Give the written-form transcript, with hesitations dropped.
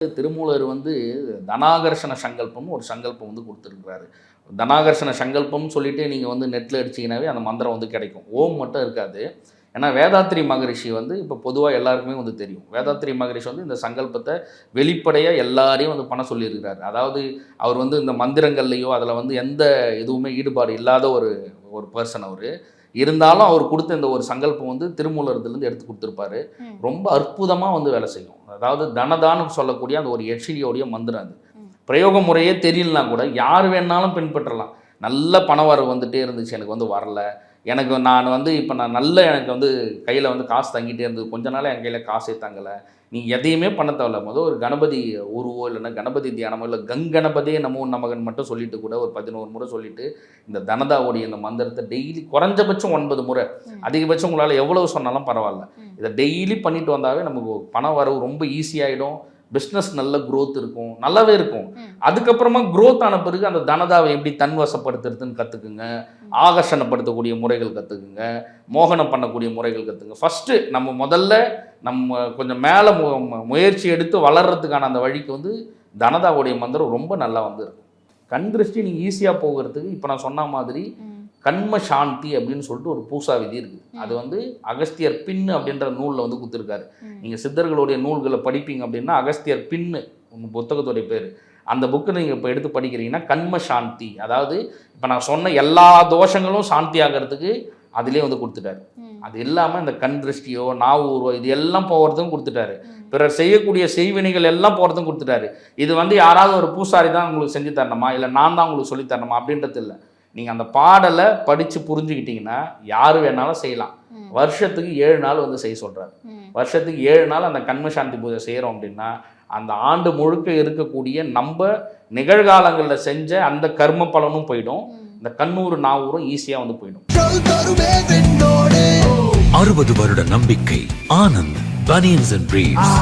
திருமூலர் வந்து தனாகர்ஷண சங்கல்பம்னு ஒரு சங்கல்பம் வந்து கொடுத்துருக்கிறாரு. தனாகர்ஷண சங்கல்பம்னு சொல்லிட்டு நீங்கள் வந்து நெட்டில் அடிச்சிங்கனாவே அந்த மந்திரம் வந்து கிடைக்கும். ஓம் மட்டும் இருக்காது. ஏன்னா வேதாத்ரி மகரிஷி வந்து இப்போ பொதுவாக எல்லாருக்குமே வந்து தெரியும். வேதாத்ரி மகரிஷி வந்து இந்த சங்கல்பத்தை வெளிப்படையாக எல்லாரையும் வந்து பண்ண சொல்லியிருக்கிறார். அதாவது அவர் வந்து இந்த மந்திரங்கள்லையோ அதில் வந்து எந்த எதுவுமே ஈடுபாடு இல்லாத ஒரு ஒரு பர்சன் அவர். இருந்தாலும் அவர் கொடுத்த இந்த ஒரு சங்கல்பம் வந்து திருமூலர்லேருந்து எடுத்து கொடுத்துருப்பாரு. ரொம்ப அற்புதமாக வந்து வேலை செய்யும். அதாவது தனதான்னு சொல்லக்கூடிய அந்த ஒரு யட்சினியோடைய மந்திரம் அது. பிரயோக முறையே தெரியலனா கூட யார் வேணாலும் பின்பற்றலாம். நல்ல பண வரவு வந்துகிட்டே இருந்துச்சு, எனக்கு வந்து வரல, எனக்கு நான் வந்து இப்போ நான் எனக்கு வந்து கையில் வந்து காசு தங்கிட்டே இருந்தது, கொஞ்ச நாள் என் கையில் காசே தங்கலை, நீங்கள் எதையுமே பண்ண தேவையில்ல, முதல் ஒரு கணபதி உருவோ இல்லைன்னா கணபதி தியானமோ இல்லை கங்கணபதியே நமோ நமகன் மட்டும் சொல்லிட்டு கூட ஒரு 11 முறை சொல்லிவிட்டு இந்த தனதாவுடைய இந்த மந்திரத்தை டெய்லி குறைஞ்சபட்சம் 9 முறை, அதிகபட்சம் உங்களால் எவ்வளவு சொன்னாலும் பரவாயில்ல, இதை டெய்லி பண்ணிட்டு வந்தாவே நமக்கு பண வரவு ரொம்ப ஈஸியாகிடும். பிஸ்னஸ் நல்ல க்ரோத் இருக்கும், நல்லாவே இருக்கும். அதுக்கப்புறமா க்ரோத் ஆன பிறகு அந்த தனதாவை எப்படி தன்வசப்படுத்துறதுன்னு கற்றுக்குங்க, ஆகர்ஷணப்படுத்தக்கூடிய முறைகள் கற்றுக்குங்க, மோகனம் பண்ணக்கூடிய முறைகள் கற்றுக்குங்க. ஃபஸ்ட்டு நம்ம முதல்ல நம்ம கொஞ்சம் மேலே முயற்சி எடுத்து வளர்கிறதுக்கான அந்த வழிக்கு வந்து தனதாவுடைய மந்திரம் ரொம்ப நல்லா வந்து இருக்கும். கண் திருஷ்டி நீங்கள் ஈஸியாக போகிறதுக்கு இப்போ நான் சொன்ன மாதிரி கண்ம சாந்தி அப்படின்னு சொல்லிட்டு ஒரு பூசா விதி இருக்குது. அது வந்து அகஸ்தியர் பின்னு அப்படின்ற நூலில் வந்து கொடுத்துருக்காரு. நீங்கள் சித்தர்களுடைய நூல்களை படிப்பீங்க அப்படின்னா அகஸ்தியர் பின்னு உங்கள் புத்தகத்துடைய பேர். அந்த புக்கு நீங்கள் இப்போ எடுத்து படிக்கிறீங்கன்னா கண்ம சாந்தி, அதாவது இப்போ நான் சொன்ன எல்லா தோஷங்களும் சாந்தி ஆகிறதுக்கு அதிலே வந்து கொடுத்துட்டாரு. அது இல்லாமல் இந்த கண் திருஷ்டியோ நாவூரோ இது எல்லாம் போகிறதுக்கும் கொடுத்துட்டாரு. பிறர் செய்யக்கூடிய செய்வினைகள் எல்லாம் போகிறதுக்கும் கொடுத்துட்டாரு. இது வந்து யாராவது ஒரு பூசாரி தான் உங்களுக்கு செஞ்சு தரணுமா, இல்லை நான் தான் உங்களுக்கு சொல்லி தரணுமா அப்படின்றது இல்லை. நீங்கள் அந்த பாடலை படித்து புரிஞ்சுக்கிட்டிங்கன்னா யார் வேணாலும் செய்யலாம். வருஷத்துக்கு 7 நாள் வந்து செய்ய சொல்கிறார். வருஷத்துக்கு 7 நாள் அந்த கண்மசாந்தி பூஜை செய்கிறோம் அப்படின்னா அந்த ஆண்டு முழுக்க இருக்கக்கூடிய நம்ம நிகழ்காலங்களில் செஞ்ச அந்த கர்ம பலனும் போயிடும், இந்த கண்ணூறு நாவூரும் ஈஸியாக வந்து போயிடும். 60 வருட நம்பிக்கை. Anand banians and briefs.